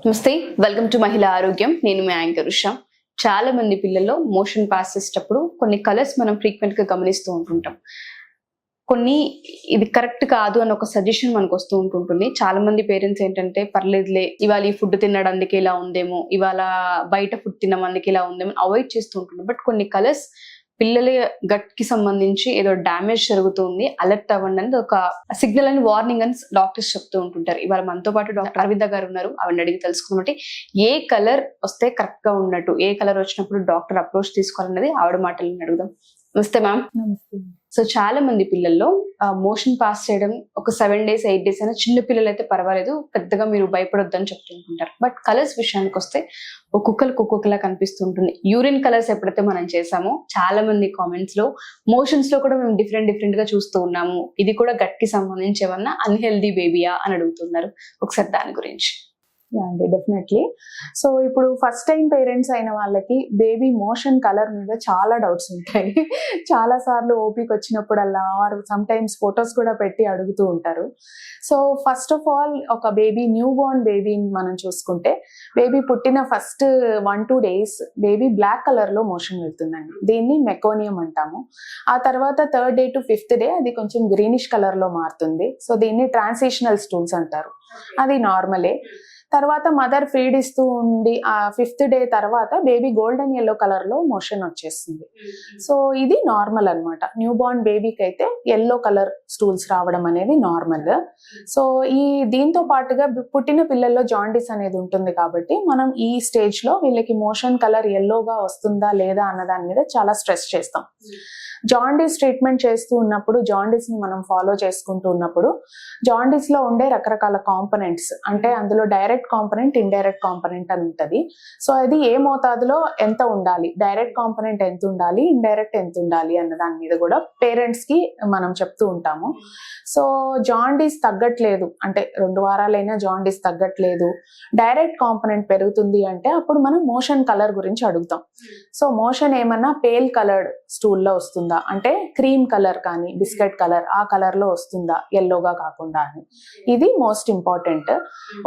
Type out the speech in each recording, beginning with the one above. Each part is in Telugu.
నమస్తే, వెల్కమ్ టు మహిళా ఆరోగ్యం. నేను మీ యాంకర్ ఉషా. చాలా మంది పిల్లల్లో మోషన్ పాస్ చేసేటప్పుడు కొన్ని కలర్స్ మనం ఫ్రీక్వెంట్ గా గమనిస్తూ ఉంటుంటాం. కొన్ని ఇది కరెక్ట్ కాదు అని ఒక సజెషన్ మనకు వస్తూ ఉంటుంటుంది. చాలా మంది పేరెంట్స్ ఏంటంటే పర్లేదులే, ఇవాళ ఈ ఫుడ్ తినడానికి ఇలా ఉందేమో, ఇవాళ బయట ఫుడ్ తినమందుకు ఇలా ఉందేమో అవాయిడ్ చేస్తూ ఉంటున్నాం. బట్ కొన్ని కలర్స్ పిల్లల గట్ కి సంబంధించి ఏదో డ్యామేజ్ జరుగుతుంది, అలర్ట్ అవ్వండి అనేది ఒక సిగ్నల్ అని, వార్నింగ్ అని డాక్టర్స్ చెప్తూ ఉంటుంటారు. ఇవాళ మనతో పాటు డాక్టర్ అరవింద గారు ఉన్నారు. ఆవిడ అడిగి తెలుసుకున్నట్టు ఏ కలర్ వస్తే కరెక్ట్ గా ఉన్నట్టు, ఏ కలర్ వచ్చినప్పుడు డాక్టర్ అప్రోచ్ తీసుకోవాలన్నది ఆవిడ మాటలను అడుగుదాం. నమస్తే మ్యామ్. నమస్తే. సో చాలా మంది పిల్లల్లో మోషన్ పాస్ చేయడం ఒక 7 days 8 days అయినా చిన్న పిల్లలు అయితే పర్వాలేదు, పెద్దగా మీరు భయపడొద్దని చెప్తుంటుంటారు. బట్ కలర్స్ విషయానికి వస్తే ఒక్కొక్కలా కనిపిస్తుంటుంది. యూరిన్ కలర్స్ ఎప్పుడైతే మనం చేసామో చాలా మంది కామెంట్స్ లో మోషన్స్ లో కూడా మేము డిఫరెంట్ గా చూస్తూ ఉన్నాము, ఇది కూడా గట్ కి సంబంధించి ఏమన్నా అన్హెల్దీ బేబీయా అని అడుగుతున్నారు. ఒకసారి దాని గురించి. అండి, డెఫినెట్లీ. సో ఇప్పుడు ఫస్ట్ టైం పేరెంట్స్ అయిన వాళ్ళకి బేబీ మోషన్ కలర్ మీద చాలా డౌట్స్ ఉంటాయి. చాలా సార్లు ఓపిక వచ్చినప్పుడల్లా ఆర్ సమ్ టైమ్స్ ఫొటోస్ కూడా పెట్టి అడుగుతూ ఉంటారు. సో ఫస్ట్ ఆఫ్ ఆల్, ఒక బేబీ, న్యూ బోర్న్ బేబీని మనం చూసుకుంటే, బేబీ పుట్టిన first 1-2 days baby black colour లో మోషన్ వెళ్తుందండి. దీన్ని మెకోనియం అంటాము. ఆ తర్వాత 3rd day to 5th day అది కొంచెం గ్రీనిష్ కలర్ లో మారుతుంది. సో దీన్ని ట్రాన్సిషనల్ స్టూల్స్ అంటారు. అది నార్మలే. తర్వాత మదర్ ఫీడ్ ఇస్తూ ఉండి ఆ 5th day తర్వాత బేబీ గోల్డెన్ ఎల్లో కలర్ లో మోషన్ వచ్చేస్తుంది. సో ఇది నార్మల్ అన్నమాట. న్యూ బోర్న్ బేబీకి అయితే ఎల్లో కలర్ స్టూల్స్ రావడం అనేది నార్మల్. సో దీంతో పాటుగా పుట్టిన పిల్లల్లో జాండీస్ అనేది ఉంటుంది కాబట్టి మనం ఈ స్టేజ్ లో వీళ్ళకి మోషన్ కలర్ ఎల్లోగా వస్తుందా లేదా అన్న దాని మీద చాలా స్ట్రెస్ చేస్తాం. జాండీస్ ట్రీట్మెంట్ చేస్తూ ఉన్నప్పుడు, జాండీస్ ని మనం ఫాలో చేసుకుంటూ ఉన్నప్పుడు, జాండీస్ లో ఉండే రకరకాల కాంపనెంట్స్, అంటే అందులో డైరెక్ట్ కాంపనెంట్, ఇండైరెక్ట్ కాంపనెంట్ అని ఉంటది. సో అది ఏ మోతాదులో ఎంత ఉండాలి, డైరెక్ట్ కాంపనెంట్ ఎంత ఉండాలి, ఇండైరెక్ట్ ఎంత ఉండాలి అన్న దాని మీద కూడా పేరెంట్స్ కి మనం చెప్తూ ఉంటాము. సో జాండీస్ తగ్గట్లేదు అంటే 2 వారాలైనా జాండీస్ తగ్గట్లేదు, డైరెక్ట్ కాంపనెంట్ పెరుగుతుంది అంటే అప్పుడు మనం మోషన్ కలర్ గురించి అడుగుతాం. సో మోషన్ ఏమన్నా పేల్ కలర్డ్ స్టూల్లో వస్తుందా, అంటే క్రీమ్ కలర్ కానీ బిస్కెట్ కలర్ ఆ కలర్ లో వస్తుందా, ఎల్లోగా కాకుండా అని. ఇది మోస్ట్ ఇంపార్టెంట్.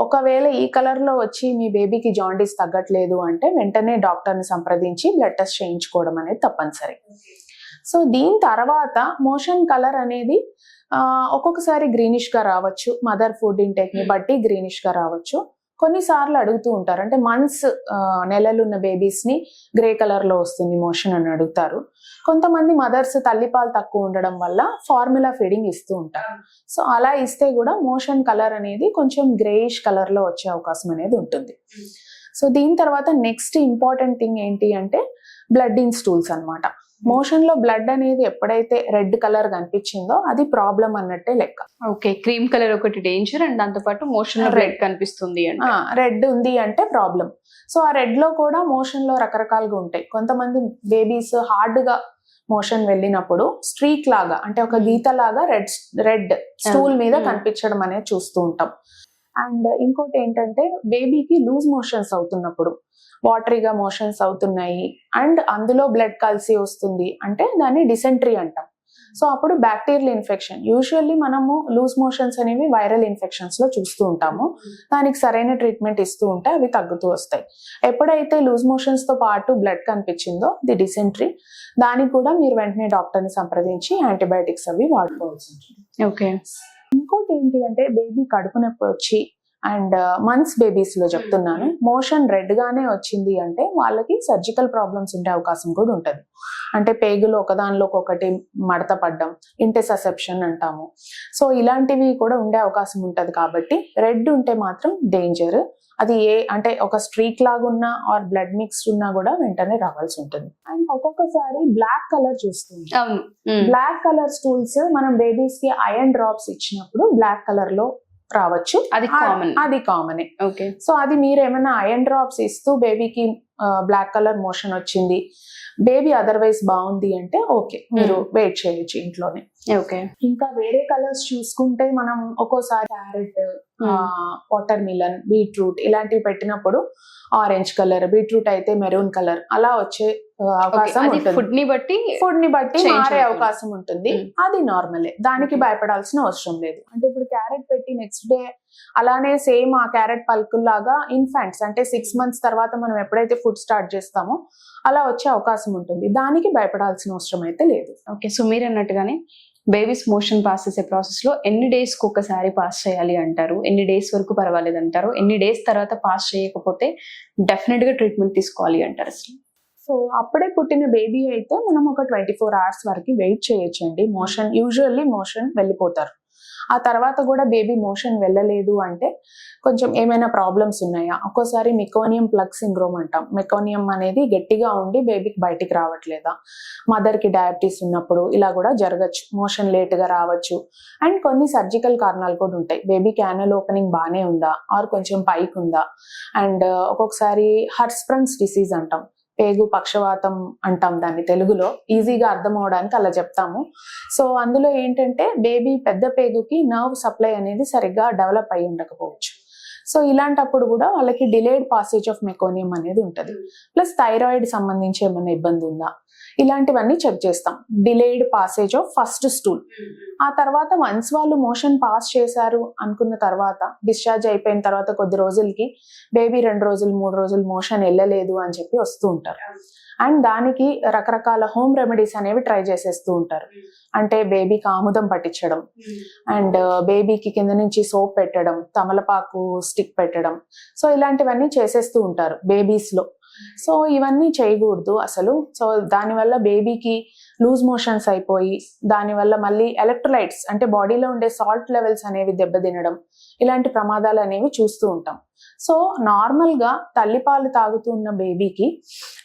ఒకవేళ ఈ కలర్ లో వచ్చి మీ బేబీకి జాండీస్ తగ్గట్లేదు అంటే వెంటనే డాక్టర్ ని సంప్రదించి బ్లడ్ టెస్ట్ చేయించుకోవడం అనేది తప్పనిసరి. సో దీని తర్వాత మోషన్ కలర్ అనేది ఒక్కొక్కసారి గ్రీనిష్ గా రావచ్చు, మదర్ ఫుడ్ ఇంటేక్ ని బట్టి గ్రీనిష్ గా రావచ్చు. కొన్నిసార్లు అడుగుతూ ఉంటారు, అంటే మంత్స్ నెలలున్న బేబీస్ ని గ్రే కలర్ లో వస్తుంది మోషన్ అని అడుగుతారు. కొంతమంది మదర్స్ తల్లిపాలు తక్కువ ఉండడం వల్ల ఫార్ములా ఫీడింగ్ ఇస్తూ ఉంటారు. సో అలా ఇస్తే కూడా మోషన్ కలర్ అనేది కొంచెం గ్రేయిష్ కలర్ లో వచ్చే అవకాశం అనేది ఉంటుంది. సో దీని తర్వాత నెక్స్ట్ ఇంపార్టెంట్ థింగ్ ఏంటి అంటే బ్లడ్ ఇన్ స్టూల్స్ అన్నమాట. మోషన్ లో బ్లడ్ అనేది ఎప్పుడైతే రెడ్ కలర్ కనిపించిందో అది ప్రాబ్లం అన్నట్టే లెక్క. ఓకే, క్రీమ్ కలర్ ఒకటి డేంజర్, అండ్ దాంతో పాటు మోషన్ లో రెడ్ కనిపిస్తుంది అంటే, రెడ్ ఉంది అంటే ప్రాబ్లం. సో ఆ రెడ్ లో కూడా మోషన్ లో రకరకాలుగా ఉంటాయి. కొంతమంది బేబీస్ హార్డ్ గా మోషన్ వెళ్ళినప్పుడు స్ట్రీక్ లాగా, అంటే ఒక గీత లాగా రెడ్ స్టూల్ మీద కనిపించడం అనేది చూస్తూ ఉంటాం. అండ్ ఇంకోటి ఏంటంటే బేబీకి లూజ్ మోషన్స్ అవుతున్నప్పుడు, వాటరీగా మోషన్స్ అవుతున్నాయి అండ్ అందులో బ్లడ్ కలిసి వస్తుంది అంటే దాన్ని డిసెంట్రీ అంటాం. సో అప్పుడు బ్యాక్టీరియల్ ఇన్ఫెక్షన్, యూజువల్లీ మనము లూజ్ మోషన్స్ అనేవి వైరల్ ఇన్ఫెక్షన్స్ లో చూస్తూ ఉంటాము. దానికి సరైన ట్రీట్మెంట్ ఇస్తూ ఉంటే అవి తగ్గుతూ వస్తాయి. ఎప్పుడైతే లూజ్ మోషన్స్ తో పాటు బ్లడ్ కనిపించిందో ఇది డిసెంట్రీ. దానికి కూడా మీరు వెంటనే డాక్టర్ ని సంప్రదించి యాంటీబయాటిక్స్ అవి వాడుకోవాల్సి ఉంటుంది. ఓకే. ఇంకోటి ఏంటి అంటే బేబీ కడుపు నొప్పి వచ్చి అండ్ మంత్స్ బేబీస్ లో చెప్తున్నాను, మోషన్ రెడ్ గానే వచ్చింది అంటే వాళ్ళకి సర్జికల్ ప్రాబ్లమ్స్ ఉండే అవకాశం కూడా ఉంటది. అంటే పేగులు ఒకదానిలో ఒకటి మడత పడ్డం, ఇంటెసెప్షన్ అంటాము. సో ఇలాంటివి కూడా ఉండే అవకాశం ఉంటది. కాబట్టి రెడ్ ఉంటే మాత్రం డేంజర్. అది అంటే ఒక స్ట్రీక్ లాగున్నా ఆర్ బ్లడ్ మిక్స్డ్ ఉన్నా కూడా వెంటనే రావాల్సి ఉంటుంది. అండ్ ఒక్కొక్కసారి బ్లాక్ కలర్ చూస్తుంది. బ్లాక్ కలర్ స్టూల్స్ మనం బేబీస్ కి ఐరన్ డ్రాప్స్ ఇచ్చినప్పుడు బ్లాక్ కలర్ లో రావచ్చు. అది కామనే. ఓకే. సో అది మీరు ఏమైనా ఐరన్ డ్రాప్స్ ఇస్తూ బేబీకి బ్లాక్ కలర్ మోషన్ వచ్చింది, బేబీ అదర్వైజ్ బాగుంది అంటే ఓకే, మీరు వెయిట్ చేయొచ్చు ఇంట్లోనే. ఓకే. ఇంకా వేరే కలర్స్ చూసుకుంటే మనం ఒక్కోసారి క్యారెట్, వాటర్ మిలన్, బీట్రూట్ ఇలాంటివి పెట్టినప్పుడు ఆరెంజ్ కలర్, బీట్రూట్ అయితే మెరూన్ కలర్ అలా వచ్చే అవకాశం ఉంటుంది. ఫుడ్ ని బట్టి మారే అవకాశం ఉంటుంది. అది నార్మలే, దానికి భయపడాల్సిన అవసరం లేదు. అంటే ఇప్పుడు క్యారెట్ పెట్టి నెక్స్ట్ డే అలానే సేమ్ ఆ క్యారెట్ పల్కుల్లాగా ఇన్ఫాంట్స్ అంటే 6 months తర్వాత మనం ఎప్పుడైతే ఫుడ్ స్టార్ట్ చేస్తామో అలా వచ్చే అవకాశం ఉంటుంది. దానికి భయపడాల్సిన అవసరం అయితే లేదు. ఓకే, సో మీరు అన్నట్టుగానే బేబీస్ మోషన్ పాస్ చేసే ప్రాసెస్ లో ఎన్ని డేస్ కి ఒకసారి పాస్ చేయాలి అంటారు, ఎన్ని డేస్ వరకు పర్వాలేదు అంటారు, ఎన్ని డేస్ తర్వాత పాస్ చేయకపోతే డెఫినెట్ గా ట్రీట్మెంట్ తీసుకోవాలి అంటారు అసలు? సో అప్పుడే పుట్టిన బేబీ అయితే మనం ఒక 24 hours వరకు వెయిట్ చేయొచ్చండి. యూజువల్లీ మోషన్ వెళ్ళిపోతారు. ఆ తర్వాత కూడా బేబీ మోషన్ వెళ్ళలేదు అంటే కొంచెం ఏమైనా ప్రాబ్లమ్స్ ఉన్నాయా, ఒక్కోసారి మెకోనియం ప్లగ్ సిండ్రోమ్ అంటాం. మెకోనియం అనేది గట్టిగా ఉండి బేబీకి బయటికి రావట్లేదా, మదర్కి డయాబెటీస్ ఉన్నప్పుడు ఇలా కూడా జరగచ్చు, మోషన్ లేట్గా రావచ్చు. అండ్ కొన్ని సర్జికల్ కారణాలు కూడా ఉంటాయి. బేబీ క్యానల్ ఓపెనింగ్ బాగానే ఉందా ఆర్ కొంచెం పైకి ఉందా. అండ్ ఒక్కొక్కసారి హర్స్ప్రంగ్స్ డిసీజ్ అంటాం, పేగు పక్షవాతం అంటాం దాన్ని తెలుగులో, ఈజీగా అర్థం అవడానికి అలా చెప్తాము. సో అందులో ఏంటంటే బేబీ పెద్ద పేగుకి నర్వ్ సప్లై అనేది సరిగ్గా డెవలప్ అయి ఉండకపోవచ్చు. సో ఇలాంటప్పుడు కూడా వాళ్ళకి డిలేడ్ పాసేజ్ ఆఫ్ మెకోనియం అనేది ఉంటుంది. ప్లస్ థైరాయిడ్ సంబంధించి ఏమైనా ఇబ్బంది ఉందా, ఇలాంటివన్నీ చెక్ చేస్తాం. Delayed passage of first stool. ఆ తర్వాత వన్స్ వాళ్ళు మోషన్ పాస్ చేశారు అనుకున్న తర్వాత డిశ్చార్జ్ అయిపోయిన తర్వాత కొద్ది రోజులకి బేబీ 2 రోజులు 3 రోజులు మోషన్ వెళ్ళలేదు అని చెప్పి వస్తూ ఉంటారు. అండ్ దానికి రకరకాల హోమ్ రెమెడీస్ అనేవి ట్రై చేసేస్తూ ఉంటారు. అంటే బేబీకి ఆముదం పట్టించడం, అండ్ బేబీకి కింద నుంచి సోప్ పెట్టడం, తమలపాకు స్టిక్ పెట్టడం. సో ఇలాంటివన్నీ చేసేస్తూ ఉంటారు బేబీస్ లో. సో ఇవన్నీ చేయకూడదు అసలు. సో దానివల్ల బేబీకి లూజ్ మోషన్స్ అయిపోయి దానివల్ల మళ్ళీ ఎలక్ట్రోలైట్స్ అంటే బాడీలో ఉండే సాల్ట్ లెవెల్స్ అనేవి దెబ్బతినడం, ఇలాంటి ప్రమాదాలు అనేవి చూస్తూ ఉంటాం. సో నార్మల్గా తల్లిపాలు తాగుతూ ఉన్న బేబీకి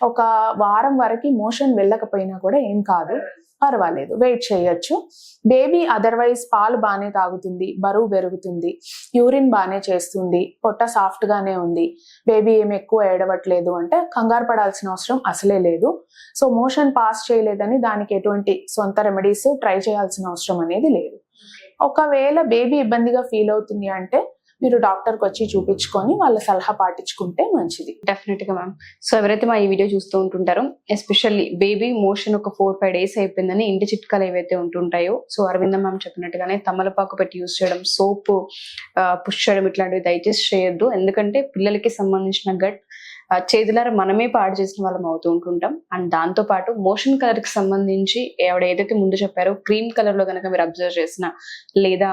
ఒక వారం వరకు మోషన్ వెళ్ళకపోయినా కూడా ఏం కాదు, పర్వాలేదు, వెయిట్ చేయొచ్చు. బేబీ అదర్వైజ్ పాలు బాగానే తాగుతుంది, బరువు పెరుగుతుంది, యూరిన్ బాగానే చేస్తుంది, పొట్ట సాఫ్ట్ గానే ఉంది, బేబీ ఏమి ఎక్కువ ఏడవట్లేదు అంటే కంగారు పడాల్సిన అవసరం అసలే లేదు. సో మోషన్ పాస్ చేయలేదని దానికి ఎటువంటి సొంత రెమెడీస్ ట్రై చేయాల్సిన అవసరం అనేది లేదు. ఒకవేళ బేబీ ఇబ్బందిగా ఫీల్ అవుతుంది అంటే మీరు డాక్టర్కి వచ్చి చూపించుకొని వాళ్ళ సలహా పాటించుకుంటే మంచిది. డెఫినెట్ గా మ్యామ్. సో ఎవరైతే మా ఈ వీడియో చూస్తూ ఉంటుంటారో, ఎస్పెషల్లీ బేబీ మోషన్ ఒక 4-5 days అయిపోయిందని ఇంటి చిట్కాలు ఏవైతే ఉంటుంటాయో, సో అరవింద మ్యామ్ చెప్పినట్టుగానే తమలపాకు పెట్టి యూజ్ చేయడం, సోప్ పుష్ చేయడం, ఇట్లాంటివి దయచేసి చేయొద్దు. ఎందుకంటే పిల్లలకి సంబంధించిన గట్ చేతులారా మనమే పాడు చేసిన వాళ్ళం అవుతూ ఉంటుంటాం. అండ్ దాంతో పాటు మోషన్ కలర్ కి సంబంధించి ఆవిడ ఏదైతే ముందు చెప్పారో క్రీమ్ కలర్ లో కనుక మీరు అబ్జర్వ్ చేసిన, లేదా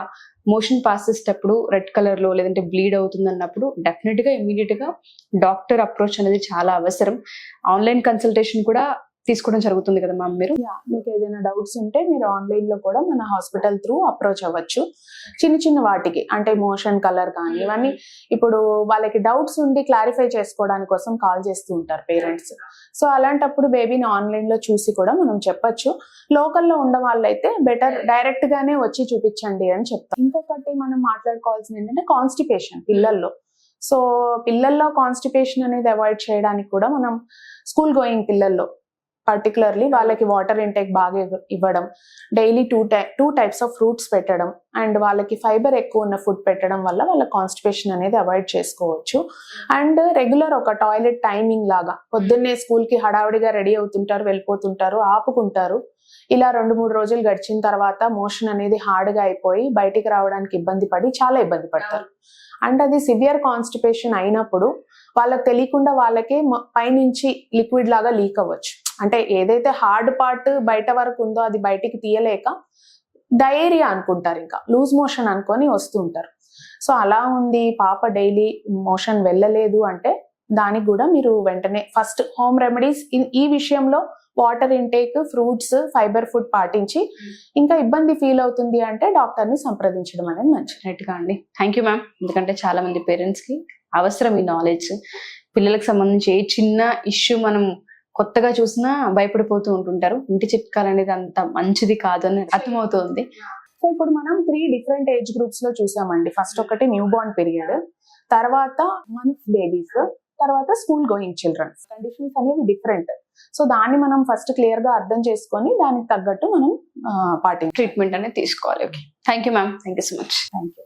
మోషన్ పాస్ చేసేటప్పుడు రెడ్ కలర్ లో లేదంటే బ్లీడ్ అవుతుంది అన్నప్పుడు డెఫినెట్ గా ఇమీడియట్ గా డాక్టర్ అప్రోచ్ అనేది చాలా అవసరం. ఆన్లైన్ కన్సల్టేషన్ కూడా తీసుకోవడం జరుగుతుంది కదా మ్యామ్ మీరు? మీకు ఏదైనా డౌట్స్ ఉంటే మీరు ఆన్లైన్ లో కూడా మన హాస్పిటల్ త్రూ అప్రోచ్ అవ్వచ్చు. చిన్న చిన్న వాటికి అంటే మోషన్ కలర్ కానీ ఇవన్నీ ఇప్పుడు వాళ్ళకి డౌట్స్ ఉండి క్లారిఫై చేసుకోవడానికి కోసం కాల్ చేస్తూ ఉంటారు పేరెంట్స్. సో అలాంటప్పుడు బేబీని ఆన్లైన్ లో చూసి కూడా మనం చెప్పొచ్చు. లోకల్లో ఉన్న వాళ్ళైతే బెటర్ డైరెక్ట్ గానే వచ్చి చూపించండి అని చెప్తాం. ఇంకొకటి మనం మాట్లాడుకోవాల్సింది ఏంటంటే కాన్స్టిపేషన్ పిల్లల్లో. సో పిల్లల్లో కాన్స్టిపేషన్ అనేది అవాయిడ్ చేయడానికి కూడా మనం స్కూల్ గోయింగ్ పిల్లల్లో పర్టికులర్లీ వాళ్ళకి వాటర్ ఇంటేక్ బాగా ఇవ్వడం, డైలీ 2 types ఆఫ్ ఫ్రూట్స్ పెట్టడం, అండ్ వాళ్ళకి ఫైబర్ ఎక్కువ ఉన్న ఫుడ్ పెట్టడం వల్ల వాళ్ళ కాన్స్టిపేషన్ అనేది అవాయిడ్ చేసుకోవచ్చు. అండ్ రెగ్యులర్ ఒక టాయిలెట్ టైమింగ్ లాగా, పొద్దున్నే స్కూల్కి హడావుడిగా రెడీ అవుతుంటారు, వెళ్ళిపోతుంటారు, ఆపుకుంటారు. ఇలా 2-3 రోజులు గడిచిన తర్వాత మోషన్ అనేది హార్డ్గా అయిపోయి బయటికి రావడానికి ఇబ్బంది పడి చాలా ఇబ్బంది పడతారు. అండ్ అది సివియర్ కాన్స్టిపేషన్ అయినప్పుడు వాళ్ళకి తెలియకుండా వాళ్ళకి పైనుంచి లిక్విడ్ లాగా లీక్ అవ్వచ్చు. అంటే ఏదైతే హార్డ్ పార్ట్ బయట వరకు ఉందో అది బయటికి తీయలేక డయేరియా అనుకుంటారు, ఇంకా లూజ్ మోషన్ అనుకొని వస్తూ ఉంటారు. సో అలా ఉంది పాప డైలీ మోషన్ వెళ్ళలేదు అంటే దానికి కూడా మీరు వెంటనే ఫస్ట్ హోమ్ రెమెడీస్ ఈ విషయంలో water intake, fruits, fibre food పాటించి, ఇంకా ఇబ్బంది ఫీల్ అవుతుంది అంటే డాక్టర్ ని సంప్రదించడం అనేది మంచిది. రైట్ గా అండి. Thank you ma'am. ఎందుకంటే చాలా మంది పేరెంట్స్ కి అవసరం ఈ నాలెడ్జ్. పిల్లలకు సంబంధించి ఏ చిన్న ఇష్యూ మనం కొత్తగా చూసినా భయపడిపోతూ ఉంటుంటారు. ఇంటి చిట్కాలు అనేది అంత మంచిది కాదు అని అర్థమవుతుంది. సో ఇప్పుడు మనం 3 different ఏజ్ గ్రూప్స్ లో చూసామండి. ఫస్ట్ ఒకటి న్యూ బోర్న్ పీరియడ్, తర్వాత మంత్స్ బేబీస్, తర్వాత స్కూల్ గోయింగ్ చిల్డ్రన్స్. కండిషన్స్ అనేవి డిఫరెంట్. సో దాన్ని మనం ఫస్ట్ క్లియర్ గా అర్థం చేసుకొని దానికి తగ్గట్టు మనం ట్రీట్మెంట్ అనేది తీసుకోవాలి. Okay, thank you ma'am. Thank you so much. Thank you.